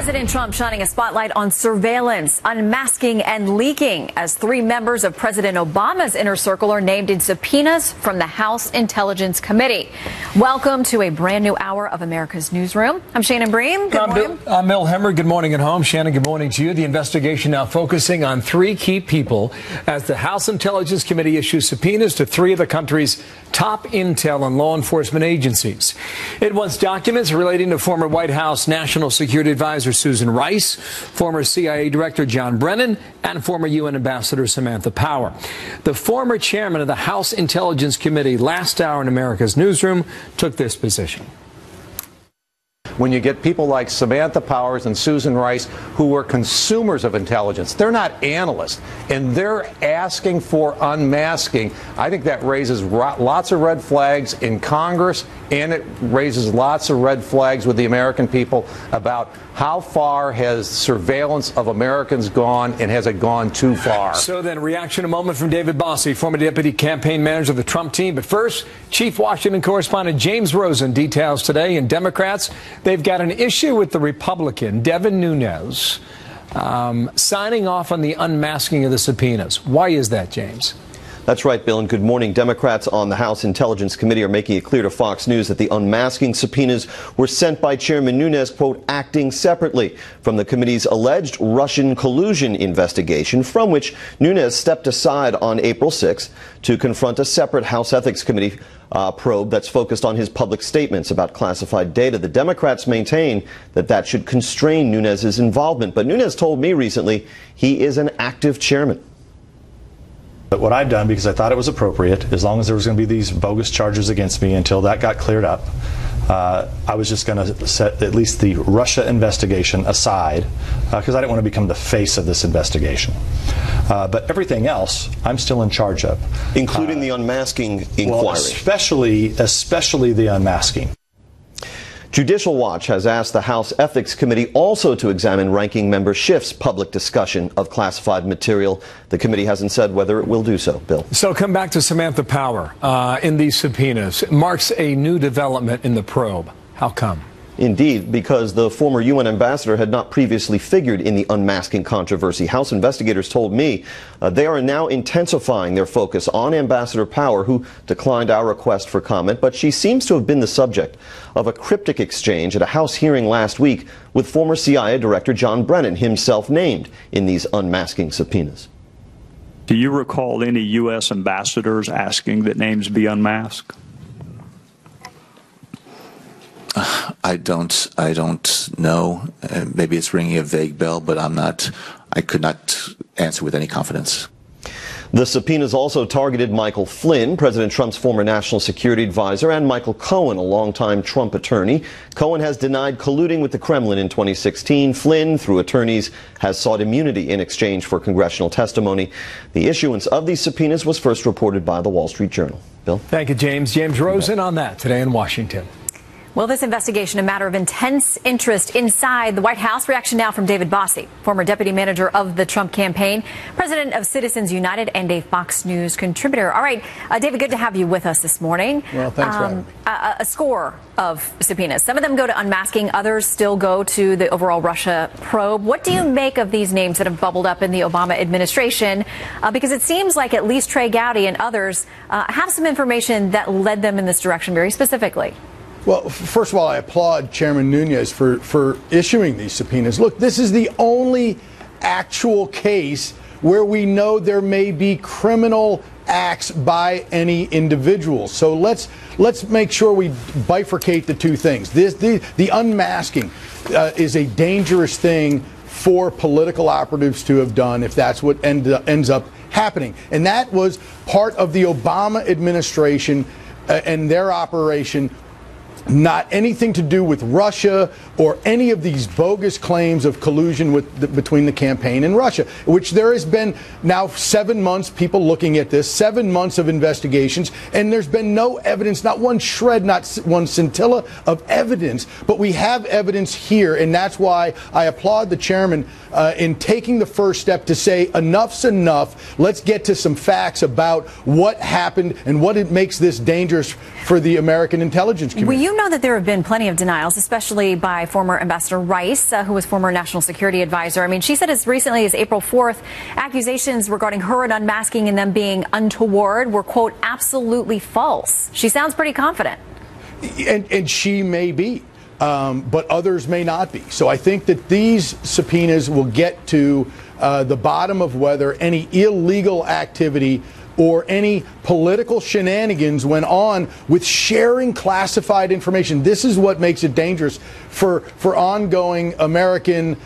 President Trump shining a spotlight on surveillance, unmasking, and leaking as 3 members of President Obama's inner circle are named in subpoenas from the House Intelligence Committee. Welcome to a brand new hour of America's Newsroom. I'm Shannon Bream. Good morning. I'm Bill Hemmer. Good morning at home. Shannon, good morning to you. The investigation now focusing on 3 key people as the House Intelligence Committee issues subpoenas to 3 of the country's top intel and law enforcement agencies. It wants documents relating to former White House National Security Advisor Susan Rice, former CIA Director John Brennan, and former UN Ambassador Samantha Power. The former chairman of the House Intelligence Committee, last hour in America's Newsroom, took this position. When you get people like Samantha Powers and Susan Rice, who were consumers of intelligence, they're not analysts, and they're asking for unmasking, I think that raises lots of red flags in Congress, and it raises lots of red flags with the American people about how far has surveillance of Americans gone, and has it gone too far? So then, reaction a moment from David Bossie, former deputy campaign manager of the Trump team. But first, Chief Washington correspondent James Rosen details today. And Democrats, they've got an issue with the Republican, Devin Nunes, signing off on the unmasking of the subpoenas. Why is that, James? That's right, Bill, and good morning. Democrats on the House Intelligence Committee are making it clear to Fox News that the unmasking subpoenas were sent by Chairman Nunes, quote, acting separately from the committee's alleged Russian collusion investigation, from which Nunes stepped aside on April 6th to confront a separate House Ethics Committee probe that's focused on his public statements about classified data. The Democrats maintain that that should constrain Nunes' involvement, but Nunes told me recently he is an active chairman. But what I've done, because I thought it was appropriate, as long as there was going to be these bogus charges against me until that got cleared up, I was just going to set at least the Russia investigation aside, because I didn't want to become the face of this investigation. But everything else, I'm still in charge of. Including the unmasking inquiry. Well, especially the unmasking. Judicial Watch has asked the House Ethics Committee also to examine ranking member Schiff's public discussion of classified material. The committee hasn't said whether it will do so. Bill. So come back to Samantha Power in these subpoenas. It marks a new development in the probe. How come? Indeed, because the former UN ambassador had not previously figured in the unmasking controversy. House investigators told me they are now intensifying their focus on Ambassador Power, who declined our request for comment, but she seems to have been the subject of a cryptic exchange at a House hearing last week with former CIA Director John Brennan, himself named in these unmasking subpoenas. Do you recall any U.S. ambassadors asking that names be unmasked? I don't know. Maybe it's ringing a vague bell, but I could not answer with any confidence. The subpoenas also targeted Michael Flynn, President Trump's former national security advisor, and Michael Cohen, a longtime Trump attorney. Cohen has denied colluding with the Kremlin in 2016. Flynn, through attorneys, has sought immunity in exchange for congressional testimony. The issuance of these subpoenas was first reported by the Wall Street Journal. Bill? Thank you, James. James Rosen on that today in Washington. Well, this investigation, a matter of intense interest inside the White House. Reaction now from David Bossie, former deputy manager of the Trump campaign, president of Citizens United, and a Fox News contributor. All right, David, good to have you with us this morning. Well, thanks for having me. A score of subpoenas. Some of them go to unmasking. Others still go to the overall Russia probe. What do you make of these names that have bubbled up in the Obama administration? Because it seems like at least Trey Gowdy and others have some information that led them in this direction very specifically. Well, first of all, I applaud Chairman Nunes for issuing these subpoenas. Look, this is the only actual case where we know there may be criminal acts by any individual. So let's make sure we bifurcate the two things. The unmasking is a dangerous thing for political operatives to have done if that's what ends up happening. And that was part of the Obama administration and their operation. Not anything to do with Russia or any of these bogus claims of collusion between the campaign and Russia, which there has been now 7 months, people looking at this, 7 months of investigations, and there's been no evidence, not one shred, not one scintilla of evidence. But we have evidence here, and that's why I applaud the chairman in taking the first step to say enough's enough. Let's get to some facts about what happened and what it makes this dangerous for the American intelligence community. Will you do know that there have been plenty of denials, especially by former Ambassador Rice, who was former national security advisor. I mean, she said as recently as April 4th, accusations regarding her and unmasking and them being untoward were, quote, absolutely false. She sounds pretty confident. And she may be. But others may not be. So I think that these subpoenas will get to the bottom of whether any illegal activity or any political shenanigans went on with sharing classified information. This is what makes it dangerous for ongoing American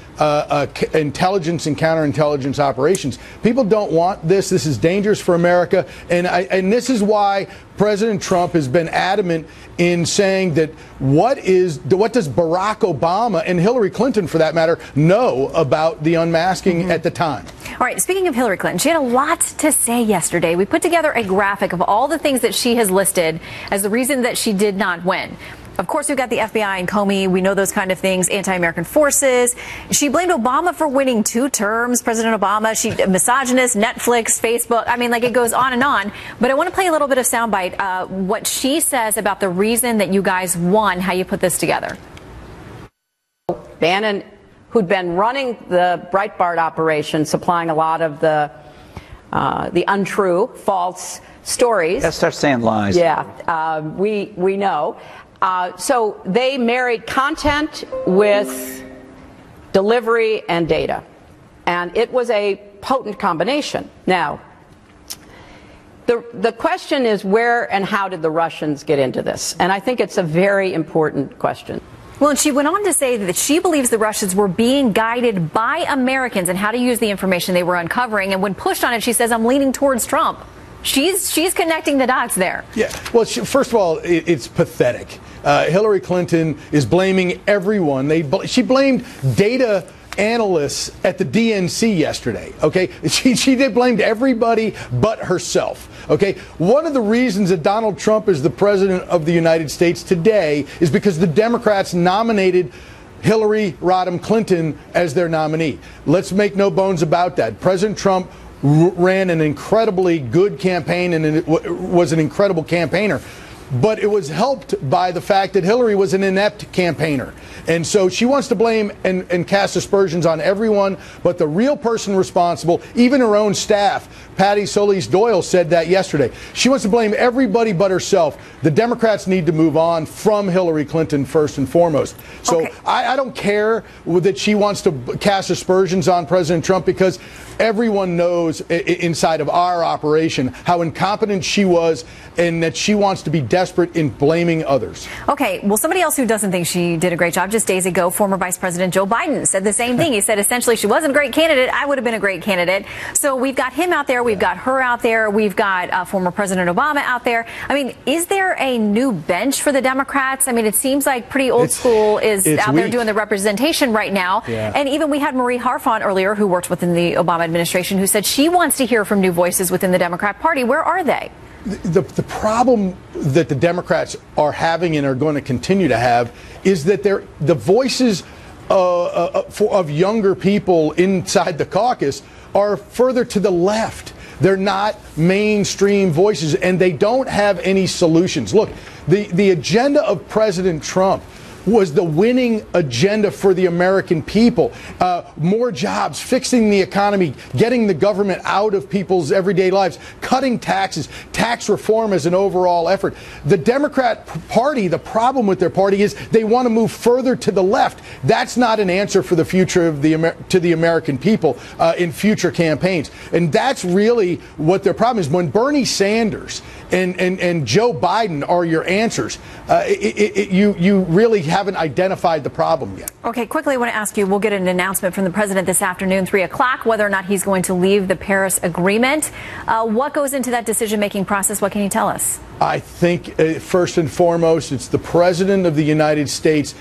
intelligence and counterintelligence operations. People don't want this. This is dangerous for America. And this is why President Trump has been adamant in saying that what does Barack Obama and Hillary Clinton, for that matter, know about the unmasking at the time? All right, speaking of Hillary Clinton, she had a lot to say yesterday. We put together a graphic of all the things that she has listed as the reason that she did not win. Of course, we've got the FBI and Comey. We know those kind of things, anti-American forces. She blamed Obama for winning 2 terms, President Obama. She misogynist, Netflix, Facebook. I mean, like, it goes on and on. But I want to play a little bit of soundbite, what she says about the reason that you guys won, how you put this together. Bannon, who'd been running the Breitbart operation, supplying a lot of the untrue, false stories. Let's start saying lies. Yeah, we know. So they married content with delivery and data, and it was a potent combination. Now, the question is, where and how did the Russians get into this? And I think it's a very important question. Well, and she went on to say that she believes the Russians were being guided by Americans and how to use the information they were uncovering. And when pushed on it, she says, I'm leaning towards Trump. She's connecting the dots there. Yeah. Well, first of all, it's pathetic. Hillary Clinton is blaming everyone. She blamed data analysts at the DNC yesterday. Okay, she did blamed everybody but herself. Okay, one of the reasons that Donald Trump is the president of the United States today is because the Democrats nominated Hillary Rodham Clinton as their nominee. Let's make no bones about that. President Trump ran an incredibly good campaign and was an incredible campaigner. But it was helped by the fact that Hillary was an inept campaigner. And so she wants to blame and cast aspersions on everyone, but the real person responsible, even her own staff, Patty Solis Doyle said that yesterday. She wants to blame everybody but herself. The Democrats need to move on from Hillary Clinton first and foremost. So okay. I don't care that she wants to cast aspersions on President Trump, because everyone knows inside of our operation how incompetent she was and that she wants to be desperate in blaming others. Okay, well, somebody else who doesn't think she did a great job, just days ago, former Vice President Joe Biden said the same thing. He said essentially she wasn't a great candidate. I would have been a great candidate. So we've got him out there. We've got her out there. We've got former President Obama out there. I mean, is there a new bench for the Democrats? I mean, it seems like pretty old school is out there doing the representation right now. Yeah. And even we had Marie Harfon earlier, who worked within the Obama administration, who said she wants to hear from new voices within the Democrat Party. Where are they? The problem that the Democrats are having and are going to continue to have is that the voices of younger people inside the caucus are further to the left. They're not mainstream voices, and they don't have any solutions. Look, the agenda of President Trump was the winning agenda for the American people. More jobs, fixing the economy, getting the government out of people's everyday lives, cutting taxes, tax reform as an overall effort. The Democrat Party, the problem with their party is they want to move further to the left. That's not an answer for the future of to the American people in future campaigns. And that's really what their problem is. When Bernie Sanders and Joe Biden are your answers, you really haven't identified the problem yet. Okay, quickly, I want to ask you, we'll get an announcement from the president this afternoon, 3 o'clock, whether or not he's going to leave the Paris Agreement. What goes into that decision-making process? What can you tell us? I think, first and foremost, it's the president of the United States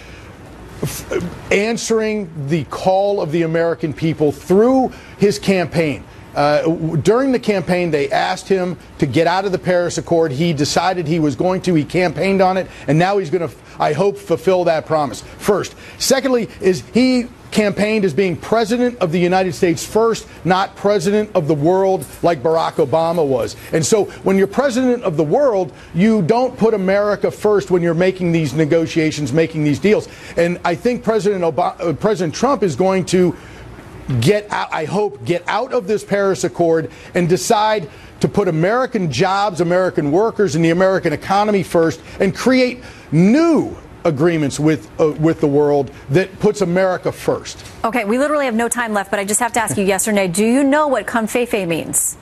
answering the call of the American people through his campaign. During the campaign, they asked him to get out of the Paris Accord. He decided he was going to. He campaigned on it, and now he's going to, I hope, fulfill that promise. First. Secondly, is he campaigned as being president of the United States first, not president of the world like Barack Obama was. And so when you're president of the world, you don't put America first when you're making these negotiations, making these deals. And I think President Trump is going to get out of this Paris Accord and decide to put American jobs, American workers, and the American economy first, and create new agreements with the world that puts America first. Okay, we literally have no time left, but I just have to ask you yes or no. Do you know what Confefe means?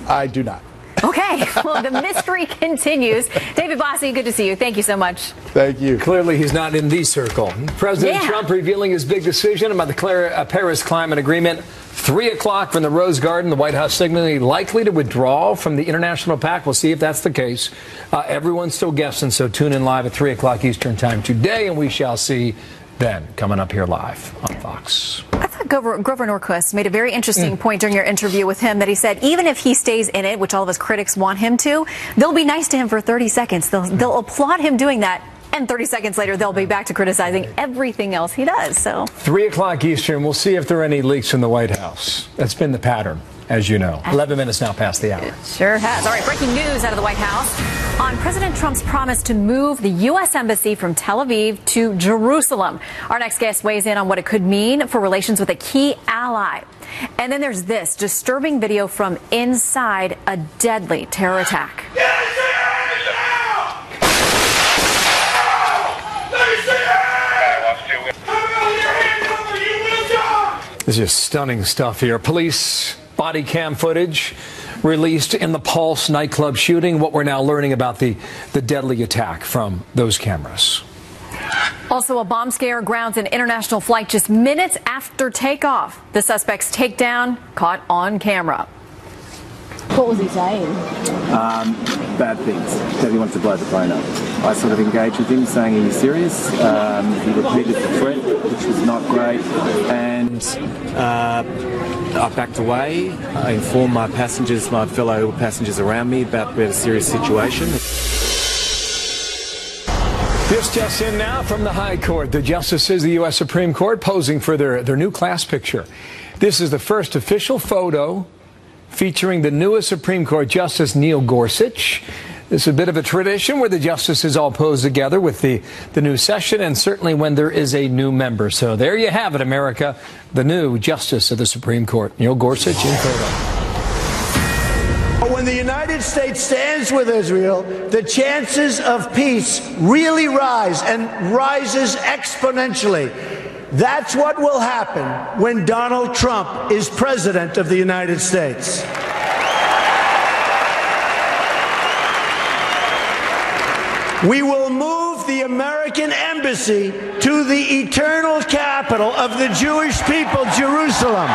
I do not. Okay, well, the mystery continues. David Bossie, good to see you. Thank you so much. Thank you. Clearly, he's not in the circle. President Trump revealing his big decision about the Paris Climate Agreement. 3 o'clock from the Rose Garden, the White House signaling likely to withdraw from the international pact. We'll see if that's the case. Everyone's still guessing, so tune in live at 3 o'clock Eastern time today, and we shall see then coming up here live on Fox. I thought Grover Norquist made a very interesting point during your interview with him, that he said even if he stays in it, which all of us critics want him to, they'll be nice to him for 30 seconds. They'll applaud him doing that. And 30 seconds later, they'll be back to criticizing everything else he does. So 3 o'clock Eastern, we'll see if there are any leaks from the White House. That's been the pattern, as you know. 11 minutes now past the hour. It sure has. All right, breaking news out of the White House on President Trump's promise to move the U.S. Embassy from Tel Aviv to Jerusalem. Our next guest weighs in on what it could mean for relations with a key ally. And then there's this disturbing video from inside a deadly terror attack. This is stunning stuff here. Police body cam footage released in the Pulse nightclub shooting. What we're now learning about the deadly attack from those cameras. Also, a bomb scare grounds an international flight just minutes after takeoff. The suspect's takedown caught on camera. What was he saying? Bad things, that he wants to blow the plane up. I sort of engaged with him saying he was serious. He repeated the threat, which was not great, and I backed away. I informed my passengers, my fellow passengers around me about the serious situation. This just in now from the High Court. The justices of the U.S. Supreme Court posing for their new class picture. This is the first official photo featuring the newest Supreme Court Justice Neil Gorsuch. This is a bit of a tradition where the justices all pose together with the new session, and certainly when there is a new member. So there you have it, America, the new Justice of the Supreme Court, Neil Gorsuch in photo. When the United States stands with Israel, the chances of peace really rise, and rises exponentially. That's what will happen when Donald Trump is president of the United States. We will move the American embassy to the eternal capital of the Jewish people, Jerusalem.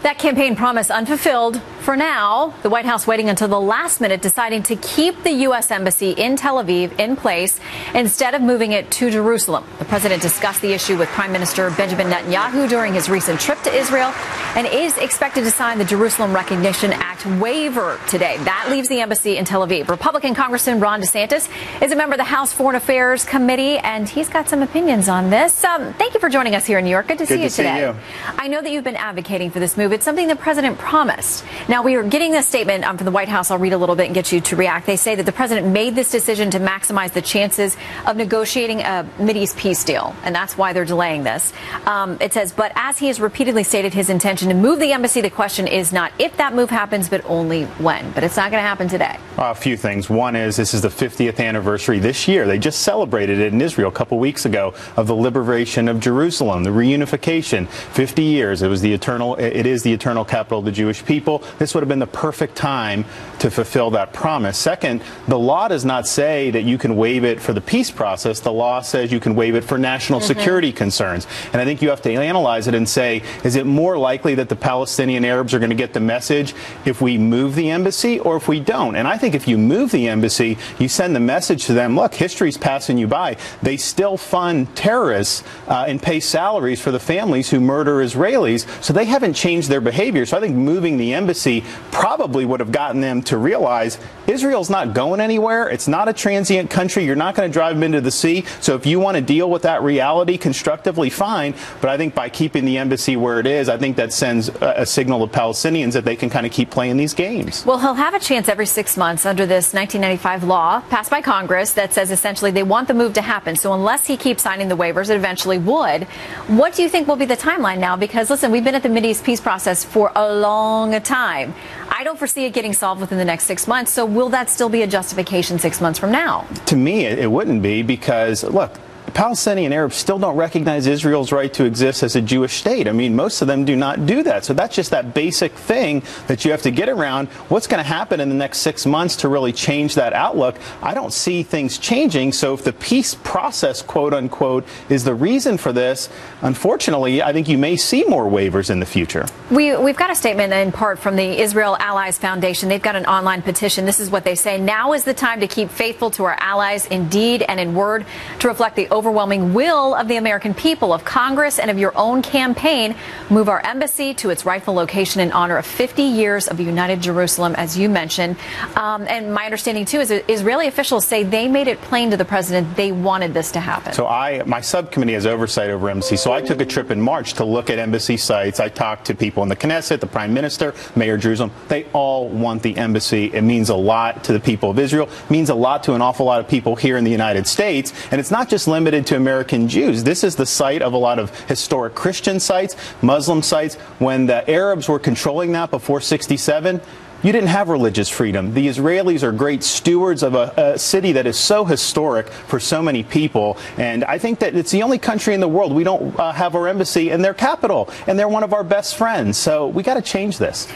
That campaign promise unfulfilled for now. The White House waiting until the last minute, deciding to keep the U.S. Embassy in Tel Aviv in place instead of moving it to Jerusalem. The president discussed the issue with Prime Minister Benjamin Netanyahu during his recent trip to Israel and is expected to sign the Jerusalem Recognition Act waiver today. That leaves the embassy in Tel Aviv. Republican Congressman Ron DeSantis is a member of the House Foreign Affairs Committee, and he's got some opinions on this. Thank you for joining us here in New York. Good to see you today. I know that you've been advocating for this move. It's something the president promised. Now, we are getting a statement from the White House. I'll read a little bit and get you to react. They say that the president made this decision to maximize the chances of negotiating a Mideast peace deal, and that's why they're delaying this. It says, but as he has repeatedly stated his intention to move the embassy, the question is not if that move happens, but only when. But it's not going to happen today. A few things. One is this is the 50th anniversary this year. They just celebrated it in Israel a couple weeks ago of the liberation of Jerusalem, the reunification. 50 years. It is the eternal capital of the Jewish people. This would have been the perfect time to fulfill that promise. Second, the law does not say that you can waive it for the peace process. The law says you can waive it for national security concerns. And I think you have to analyze it and say, is it more likely that the Palestinian Arabs are going to get the message if we move the embassy or if we don't? And I think if you move the embassy, you send the message to them, look, history's passing you by. They still fund terrorists and pay salaries for the families who murder Israelis. So they haven't changed their behavior. So I think moving the embassy probably would have gotten them to realize Israel's not going anywhere. It's not a transient country. You're not going to drive them into the sea. So if you want to deal with that reality constructively, fine. But I think by keeping the embassy where it is, I think that sends a signal to Palestinians that they can kind of keep playing these games. Well, he'll have a chance every 6 months under this 1995 law passed by Congress that says essentially they want the move to happen. So unless he keeps signing the waivers, it eventually would. What do you think will be the timeline now? Because, listen, we've been at the Mideast peace process for a long time. I don't foresee it getting solved within the next 6 months. So will that still be a justification 6 months from now? To me, it wouldn't be, because, look, Palestinian Arabs still don't recognize Israel's right to exist as a Jewish state. I mean, most of them do not do that. So that's just that basic thing that you have to get around. What's going to happen in the next 6 months to really change that outlook? I don't see things changing. So if the peace process, quote unquote, is the reason for this, unfortunately, I think you may see more waivers in the future. We've got a statement in part from the Israel Allies Foundation. They've got an online petition. This is what they say. Now is the time to keep faithful to our allies in deed and in word, to reflect the overwhelming will of the American people, of Congress, and of your own campaign. Move our embassy to its rightful location in honor of 50 years of United Jerusalem, as you mentioned. And my understanding, too, is that Israeli officials say they made it plain to the president they wanted this to happen. So my subcommittee has oversight over embassy. So I took a trip in March to look at embassy sites. I talked to people in the Knesset, the Prime Minister, Mayor Jerusalem. They all want the embassy. It means a lot to the people of Israel. It means a lot to an awful lot of people here in the United States. And it's not just limited to American Jews. This is the site of a lot of historic Christian sites, Muslim sites. When the Arabs were controlling that before '67, you didn't have religious freedom. The Israelis are great stewards of a city that is so historic for so many people. And I think that it's the only country in the world we don't have our embassy in their capital. And they're one of our best friends. So we got to change this.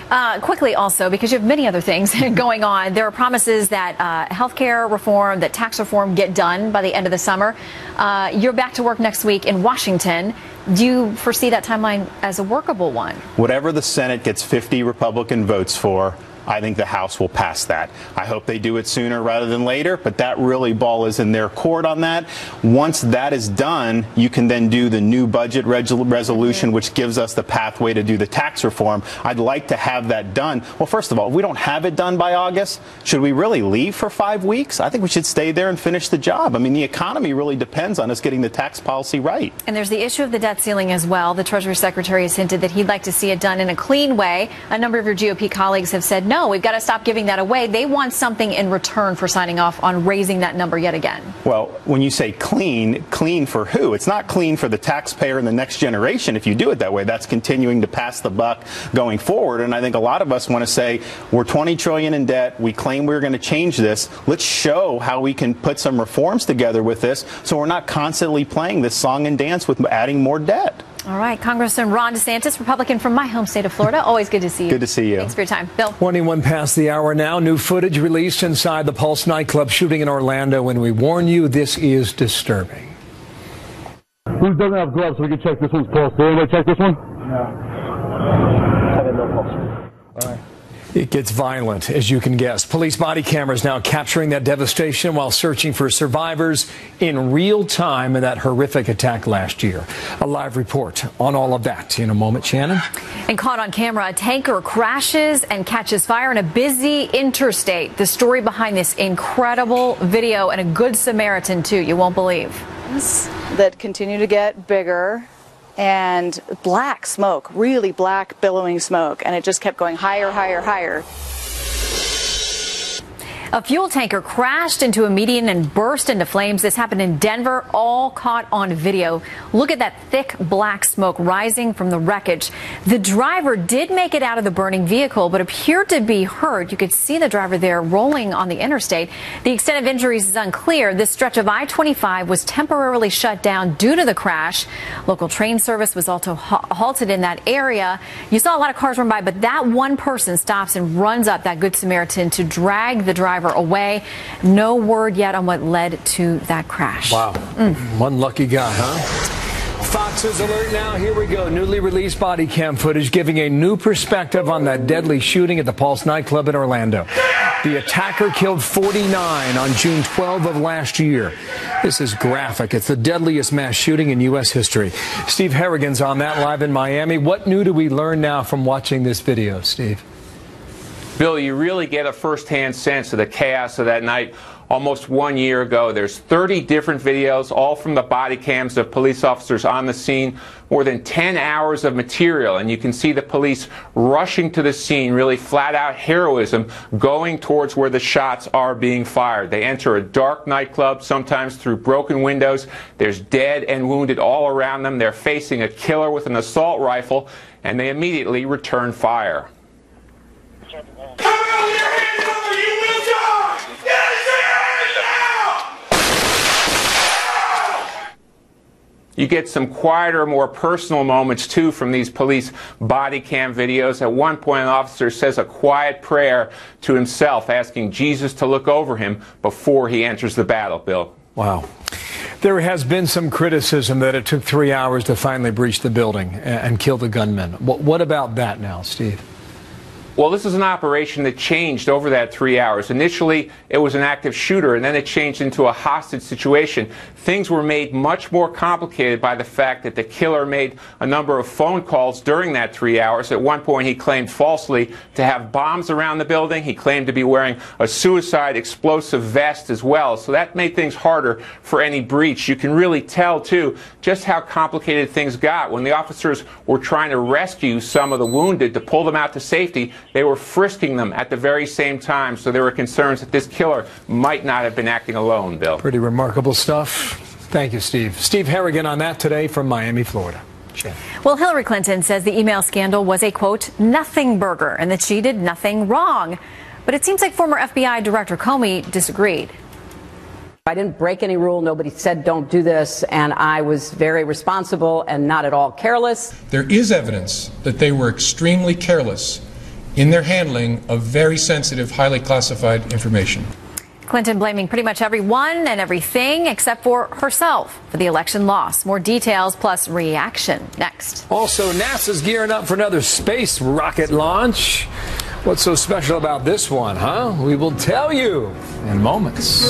Quickly also, because you have many other things going on, there are promises that health care reform, that tax reform get done by the end of the summer. You're back to work next week in Washington. Do you foresee that timeline as a workable one? Whatever the Senate gets 50 Republican votes for, I think the House will pass that. I hope they do it sooner rather than later, but that really ball is in their court on that. Once that is done, you can then do the new budget resolution, which gives us the pathway to do the tax reform. I'd like to have that done. Well, first of all, if we don't have it done by August, should we really leave for 5 weeks? I think we should stay there and finish the job. I mean, the economy really depends on us getting the tax policy right. And there's the issue of the debt ceiling as well. The Treasury Secretary has hinted that he'd like to see it done in a clean way. A number of your GOP colleagues have said, no, we've got to stop giving that away. They want something in return for signing off on raising that number yet again. Well, when you say clean, clean for who? It's not clean for the taxpayer and the next generation if you do it that way. That's continuing to pass the buck going forward. And I think a lot of us want to say, we're $20 trillion in debt. We claim we're going to change this. Let's show how we can put some reforms together with this so we're not constantly playing this song and dance with adding more debt. All right, Congressman Ron DeSantis, Republican from my home state of Florida. Always good to see you. Good to see you. Thanks for your time. Bill. 21 past the hour now. New footage released inside the Pulse nightclub shooting in Orlando. When we warn you, this is disturbing. Who doesn't have gloves so we can check this one's pulse? Did anybody check this one? No. I have no pulse. All right. It gets violent, as you can guess. Police body cameras now capturing that devastation while searching for survivors in real time in that horrific attack last year. A live report on all of that in a moment. Shannon? And caught on camera, a tanker crashes and catches fire in a busy interstate. The story behind this incredible video, and a good Samaritan, too, you won't believe. That continue to get bigger. And black smoke, really black billowing smoke, and it just kept going higher, higher, higher. A fuel tanker crashed into a median and burst into flames. This happened in Denver, all caught on video. Look at that thick black smoke rising from the wreckage. The driver did make it out of the burning vehicle, but appeared to be hurt. You could see the driver there rolling on the interstate. The extent of injuries is unclear. This stretch of I-25 was temporarily shut down due to the crash. Local train service was also halted in that area. You saw a lot of cars run by, but that one person stops and runs up, that Good Samaritan, to drag the driver away. No word yet on what led to that crash. Wow. One lucky guy, huh? Fox's alert now. Here we go. Newly released body cam footage giving a new perspective on that deadly shooting at the Pulse nightclub in Orlando. The attacker killed 49 on June 12 of last year. This is graphic. It's the deadliest mass shooting in U.S. history. Steve Harrigan's on that live in Miami. What new do we learn now from watching this video, Steve? Bill, you really get a first-hand sense of the chaos of that night almost 1 year ago. There's 30 different videos, all from the body cams of police officers on the scene, more than 10 hours of material, and you can see the police rushing to the scene, really flat-out heroism, going towards where the shots are being fired. They enter a dark nightclub, sometimes through broken windows. There's dead and wounded all around them. They're facing a killer with an assault rifle, and they immediately return fire. You get some quieter, more personal moments, too, from these police body cam videos. At one point, an officer says a quiet prayer to himself, asking Jesus to look over him before he enters the battle, Bill. Wow. There has been some criticism that it took 3 hours to finally breach the building and kill the gunman. What about that now, Steve? Well, this is an operation that changed over that 3 hours. Initially, it was an active shooter, and then it changed into a hostage situation. Things were made much more complicated by the fact that the killer made a number of phone calls during that 3 hours. At one point, he claimed falsely to have bombs around the building. He claimed to be wearing a suicide explosive vest as well. So that made things harder for any breach. You can really tell, too, just how complicated things got. When the officers were trying to rescue some of the wounded to pull them out to safety, they were frisking them at the very same time, so there were concerns that this killer might not have been acting alone, Bill. Pretty remarkable stuff. Thank you, Steve. Steve Harrigan on that today from Miami, Florida. Well, Hillary Clinton says the email scandal was a, quote, nothing burger and that she did nothing wrong. But it seems like former FBI Director Comey disagreed. I didn't break any rule. Nobody said don't do this. And I was very responsible and not at all careless. There is evidence that they were extremely careless in their handling of very sensitive, highly classified information. Clinton blaming pretty much everyone and everything except for herself for the election loss. More details plus reaction next. Also, NASA's gearing up for another space rocket launch. What's so special about this one, huh? We will tell you in moments.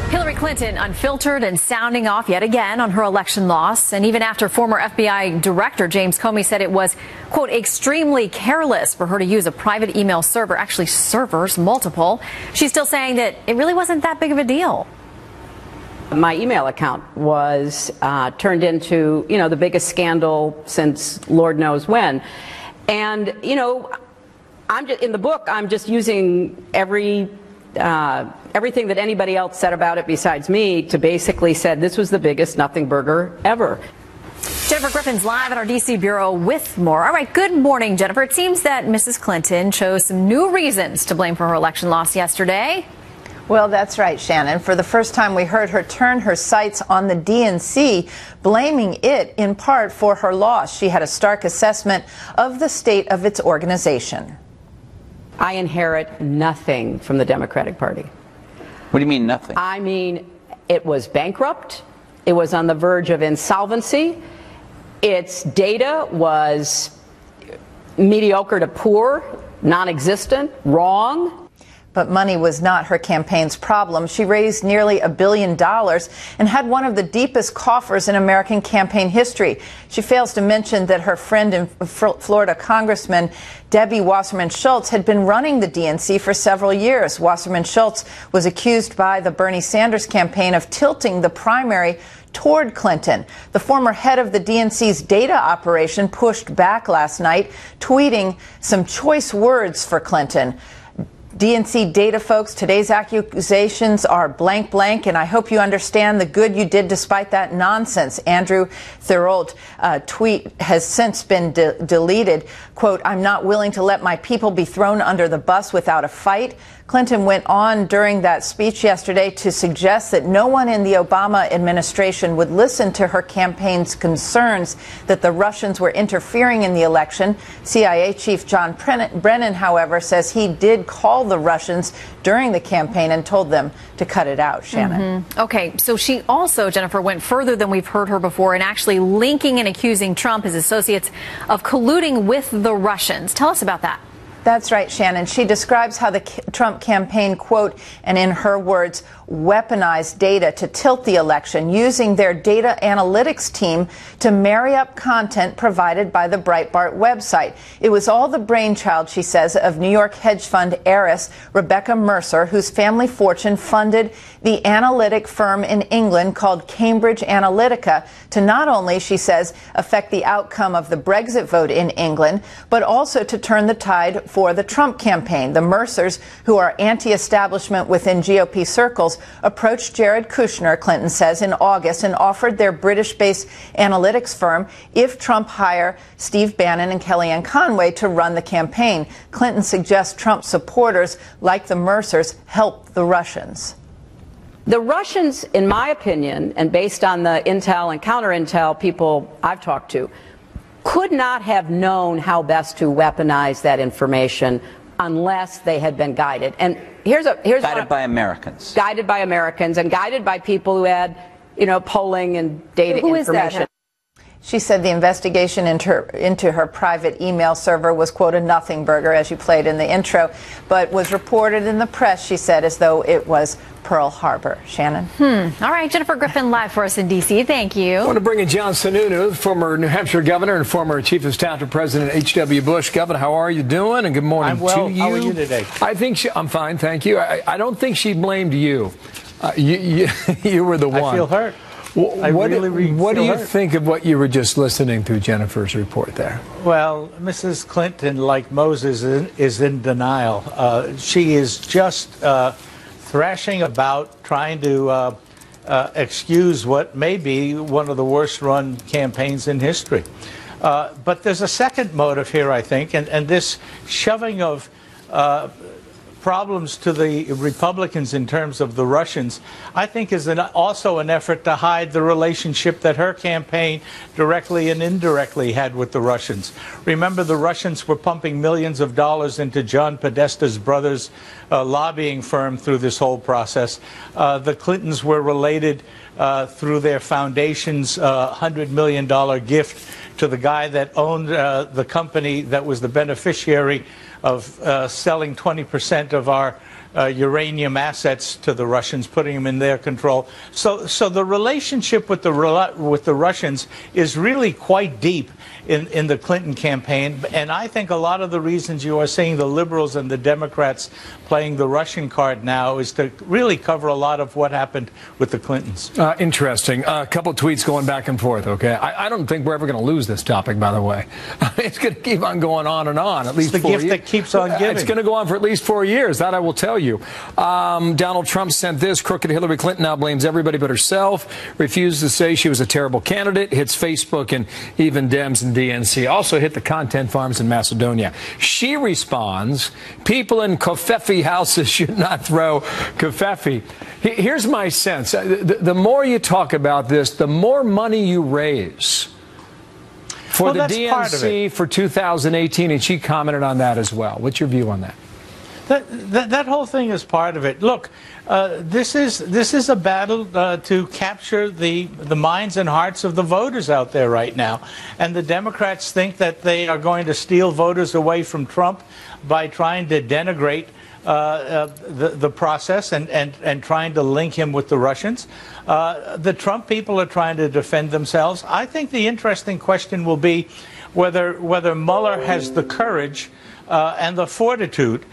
Hillary Clinton unfiltered and sounding off yet again on her election loss. And even after former FBI Director James Comey said it was, quote, extremely careless for her to use a private email server, actually servers, multiple, she's still saying that it really wasn't that big of a deal. My email account was turned into, the biggest scandal since Lord knows when. And, I'm just, in the book, I'm just using everything that anybody else said about it besides me to basically said this was the biggest nothing burger ever. Jennifer Griffin's live at our D.C. bureau with more. All right, good morning, Jennifer. It seems that Mrs. Clinton chose some new reasons to blame for her election loss yesterday. Well, that's right, Shannon. For the first time, we heard her turn her sights on the DNC, blaming it in part for her loss. She had a stark assessment of the state of its organization. I inherit nothing from the Democratic Party. What do you mean nothing? I mean, it was bankrupt. It was on the verge of insolvency. Its data was mediocre to poor, non-existent, wrong. But money was not her campaign's problem. She raised nearly $1 billion and had one of the deepest coffers in American campaign history. She fails to mention that her friend and Florida Congressman Debbie Wasserman Schultz had been running the DNC for several years. Wasserman Schultz was accused by the Bernie Sanders campaign of tilting the primary toward Clinton. The former head of the DNC's data operation pushed back last night, tweeting some choice words for Clinton. DNC data folks, today's accusations are blank, blank, and I hope you understand the good you did despite that nonsense. Andrew Theriault tweet has since been deleted. Quote, I'm not willing to let my people be thrown under the bus without a fight. Clinton went on during that speech yesterday to suggest that no one in the Obama administration would listen to her campaign's concerns that the Russians were interfering in the election. CIA Chief John Brennan, however, says he did call the Russians during the campaign and told them to cut it out. Shannon. Okay, so she also, Jennifer, went further than we've heard her before in actually linking and accusing Trump, his associates, of colluding with the Russians. Tell us about that. That's right, Shannon. She describes how the Trump campaign, quote, and in her words, weaponized data to tilt the election, using their data analytics team to marry up content provided by the Breitbart website. It was all the brainchild, she says, of New York hedge fund heiress Rebecca Mercer, whose family fortune funded the analytic firm in England called Cambridge Analytica to not only, she says, affect the outcome of the Brexit vote in England, but also to turn the tide for the Trump campaign. The Mercers, who are anti-establishment within GOP circles, approached Jared Kushner, Clinton says, in August and offered their British-based analytics firm if Trump hire Steve Bannon and Kellyanne Conway to run the campaign. Clinton suggests Trump supporters, like the Mercers, help the Russians. The Russians, in my opinion, and based on the intel and counter-intel people I've talked to, could not have known how best to weaponize that information unless they had been guided. And here's guided by Americans. Guided by Americans and guided by people who had, polling and data information. She said the investigation into her private email server was, quote, a nothing burger, as you played in the intro, but was reported in the press, she said, as though it was Pearl Harbor. Shannon? All right, Jennifer Griffin live for us in D.C. Thank you. I want to bring in John Sununu, former New Hampshire governor and former chief of staff to President H.W. Bush. Governor, how are you doing? And good morning I'm well. to you. How are you today? I think I'm fine, thank you. I don't think she blamed you. You were the one. I feel hurt. What do you think of what you were just listening to, Jennifer's report there? Well, Mrs. Clinton, like Moses, is in denial. She is just thrashing about, trying to excuse what may be one of the worst-run campaigns in history. But there's a second motive here, I think, and this shoving of problems to the Republicans in terms of the Russians, I think is also an effort to hide the relationship that her campaign directly and indirectly had with the Russians. Remember, the Russians were pumping millions of dollars into John Podesta's brother's lobbying firm through this whole process. The Clintons were related through their foundation's $100 million gift to the guy that owned the company that was the beneficiary of selling 20% of our uranium assets to the Russians, putting them in their control. So the relationship with the Russians is really quite deep in the Clinton campaign, and I think a lot of the reasons you are seeing the liberals and the Democrats playing the Russian card now is to really cover a lot of what happened with the Clintons. Interesting. A couple of tweets going back and forth, okay? I don't think we're ever going to lose this topic, by the way. It's going to keep on going on and on, at least 4 years. It's the gift that keeps on giving. It's going to go on for at least 4 years, that I will tell you. Donald Trump sent this. Crooked Hillary Clinton now blames everybody but herself, refused to say she was a terrible candidate, hits Facebook and even Dems and DNC. Also hit the content farms in Macedonia. She responds, people in Covfefe houses should not throw Covfefe. Here's my sense. The more you talk about this, the more money you raise for the DNC for 2018, and she commented on that as well. What's your view on that? That whole thing is part of it. Look, this is a battle to capture the minds and hearts of the voters out there right now. And the Democrats think that they are going to steal voters away from Trump by trying to denigrate the process and trying to link him with the Russians. The Trump people are trying to defend themselves. I think the interesting question will be whether Mueller has the courage and the fortitude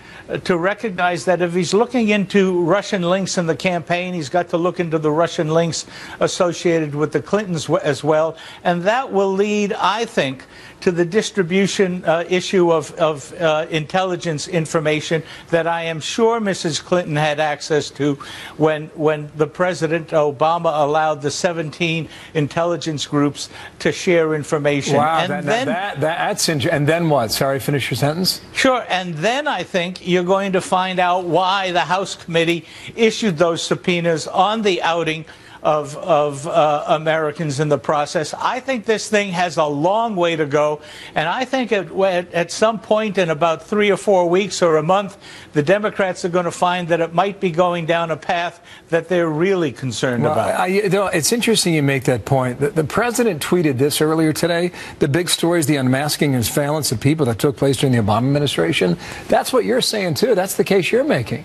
to recognize that if he's looking into Russian links in the campaign, he's got to look into the Russian links associated with the Clintons as well. And that will lead, I think, to the distribution issue of intelligence information that I am sure Mrs. Clinton had access to when the President Obama allowed the 17 intelligence groups to share information. Wow, and that's interesting. And then what? Sorry, finish your sentence. Sure, and then I think you're going to find out why the House committee issued those subpoenas on the outing of Americans in the process. I think this thing has a long way to go, and I think at some point in about 3 or 4 weeks or a month, the Democrats are going to find that it might be going down a path that they're really concerned about. It's interesting you make that point. The president tweeted this earlier today. The big story is the unmasking and surveillance of people that took place during the Obama administration. That's what you're saying, too. That's the case you're making.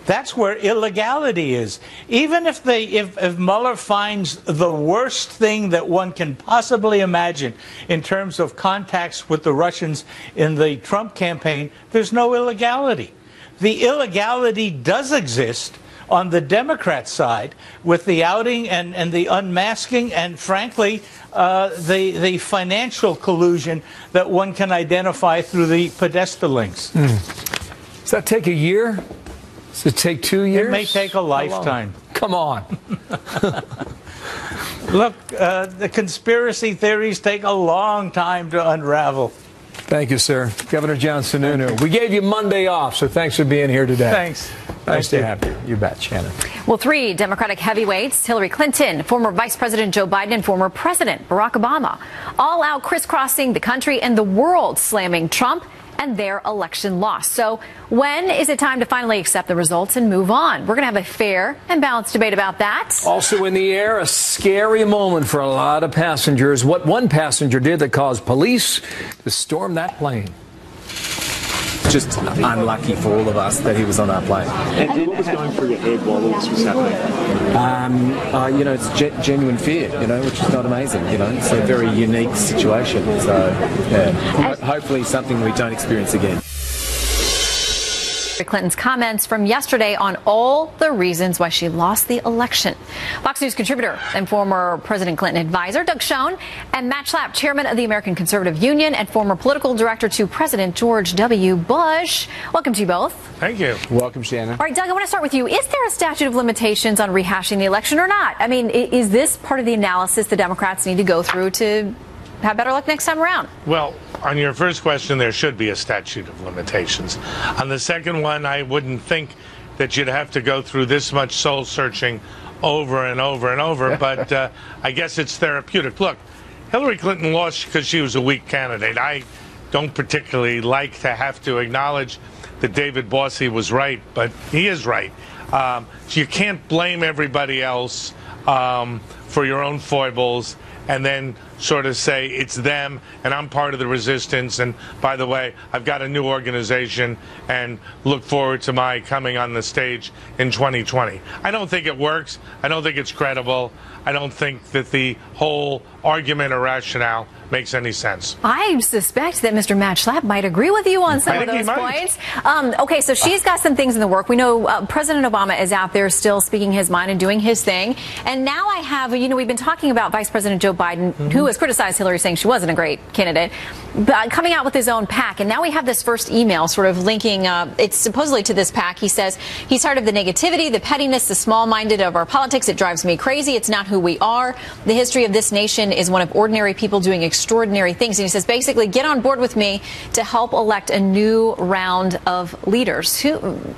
That's where illegality is. Even if Mueller finds the worst thing that one can possibly imagine in terms of contacts with the Russians in the Trump campaign, there's no illegality. The illegality does exist on the Democrat side with the outing and the unmasking and, frankly, the financial collusion that one can identify through the Podesta links. Does that take a year? Does it take 2 years? It may take a lifetime. Come on. Look, the conspiracy theories take a long time to unravel. Thank you, sir. Governor John Sununu. We gave you Monday off, so thanks for being here today. Thanks. Nice to have you. You bet, Shannon. Well, 3 Democratic heavyweights, Hillary Clinton, former Vice President Joe Biden, and former President Barack Obama, all out crisscrossing the country and the world, slamming Trump and their election loss. So when is it time to finally accept the results and move on? We're going to have a fair and balanced debate about that. Also in the air, a scary moment for a lot of passengers. What one passenger did that caused police to storm that plane. Just unlucky for all of us that he was on our plane. And what was going through your head while all this was happening? It's genuine fear, which is not amazing. It's a very unique situation. So, yeah, hopefully something we don't experience again. Clinton's comments from yesterday on all the reasons why she lost the election. Fox News contributor and former President Clinton advisor Doug Schoen and Matt Schlapp, chairman of the American Conservative Union and former political director to President George W. Bush. Welcome to you both. Thank you. Welcome, Shannon. All right, Doug, I want to start with you. Is there a statute of limitations on rehashing the election or not? I mean, is this part of the analysis the Democrats need to go through to have better luck next time around? Well, on your first question, there should be a statute of limitations. On the second one, I wouldn't think that you'd have to go through this much soul searching over and over and over, but I guess it's therapeutic. Look, Hillary Clinton lost because she was a weak candidate. I don't particularly like to have to acknowledge that David Bossie was right, but he is right. You can't blame everybody else for your own foibles and then sort of say it's them and I'm part of the resistance, and by the way, I've got a new organization and look forward to my coming on the stage in 2020. I don't think it works. I don't think it's credible. I don't think that the whole argument or rationale makes any sense. I suspect that Mr. Matt Schlapp might agree with you on some of those points. Okay, so she's got some things in the work. We know President Obama is out there still speaking his mind and doing his thing. And now I have, we've been talking about Vice President Joe Biden, who has criticized Hillary, saying she wasn't a great candidate, but coming out with his own PAC. And now we have this first email sort of linking, it's supposedly to this PAC. He says he's tired of the negativity, the pettiness, the small-minded of our politics. It drives me crazy. It's not who we are. The history of this nation is one of ordinary people doing extraordinary things. And he says, basically, get on board with me to help elect a new round of leaders.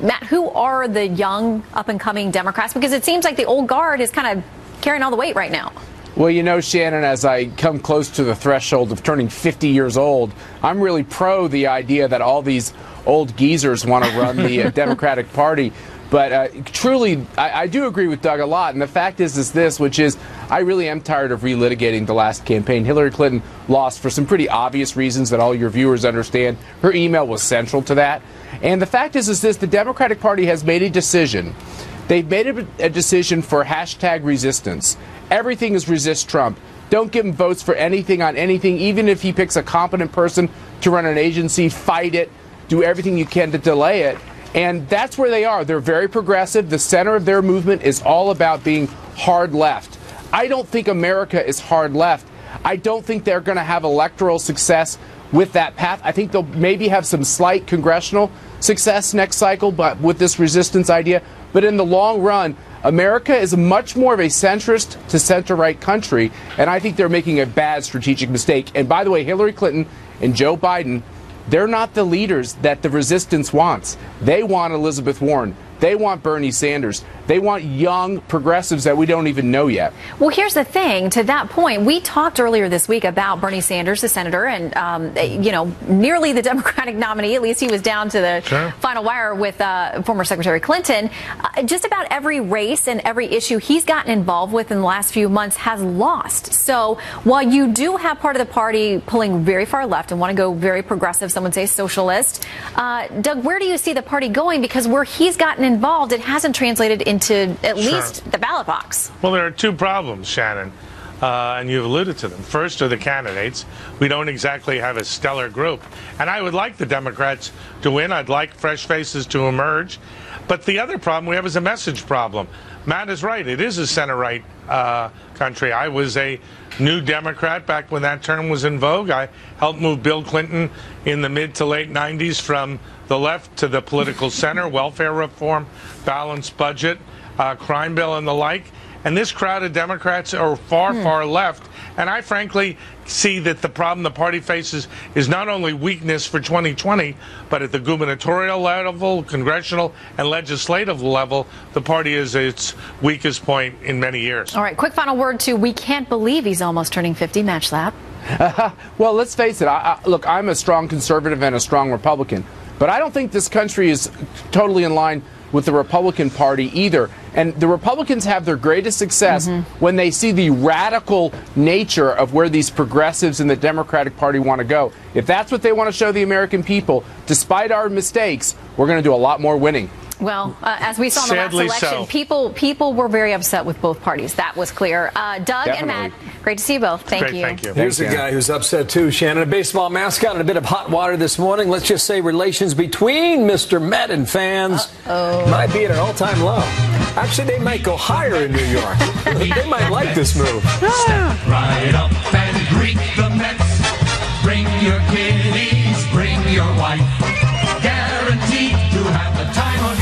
Matt, who are the young, up-and-coming Democrats? Because it seems like the old guard is kind of carrying all the weight right now. Well, Shannon, as I come close to the threshold of turning 50 years old, I'm really pro the idea that all these old geezers want to run the Democratic Party. But truly, I do agree with Doug a lot. And the fact is this, which is I really am tired of relitigating the last campaign. Hillary Clinton lost for some pretty obvious reasons that all your viewers understand. Her email was central to that. And the fact is this, the Democratic Party has made a decision. They've made a decision for hashtag resistance. Everything is resist Trump. Don't give him votes for anything on anything, even if he picks a competent person to run an agency, fight it, do everything you can to delay it. And that's where they are. They're very progressive. The center of their movement is all about being hard left. I don't think America is hard left. I don't think they're going to have electoral success with that path. I think they'll maybe have some slight congressional success next cycle, but with this resistance idea. But in the long run, America is much more of a centrist to center-right country, and I think they're making a bad strategic mistake. And by the way, Hillary Clinton and Joe Biden, they're not the leaders that the resistance wants. They want Elizabeth Warren. They want Bernie Sanders. They want young progressives that we don't even know yet. Well, here's the thing. To that point, we talked earlier this week about Bernie Sanders, the senator, and, nearly the Democratic nominee. At least he was down to the final wire with former Secretary Clinton. Just about every race and every issue he's gotten involved with in the last few months has lost. So while you do have part of the party pulling very far left and want to go very progressive, some would say socialist, Doug, where do you see the party going? Because where he's gotten involved, it hasn't translated into at least the ballot box. Well, there are two problems, Shannon, and you've alluded to them. First are the candidates. We don't exactly have a stellar group. And I would like the Democrats to win. I'd like fresh faces to emerge. But the other problem we have is a message problem. Matt is right. It is a center-right country. I was a New Democrat back when that term was in vogue. I helped move Bill Clinton in the mid to late 90s from the left to the political center, welfare reform, balanced budget, crime bill and the like. And this crowd of Democrats are far, far left. And I frankly see that the problem the party faces is not only weakness for 2020, but at the gubernatorial level, congressional and legislative level, the party is at its weakest point in many years. All right, quick final word to we can't believe he's almost turning 50, Match that. Well, let's face it. Look, I'm a strong conservative and a strong Republican, but I don't think this country is totally in line with the Republican Party either. And the Republicans have their greatest success when they see the radical nature of where these progressives in the Democratic Party want to go. If that's what they want to show the American people, despite our mistakes, we're going to do a lot more winning. Well, as we saw in the last election, people were very upset with both parties. That was clear. Doug and Matt, great to see you both. Thank you. Thank you. Here's a guy who's upset too, Shannon. A baseball mascot and a bit of hot water this morning. Let's just say relations between Mr. Met and fans might be at an all-time low. Actually, they might go higher in New York. They might like this move. Step right up and greet the Mets. Bring your kiddies, bring your wife. Guaranteed to have the time of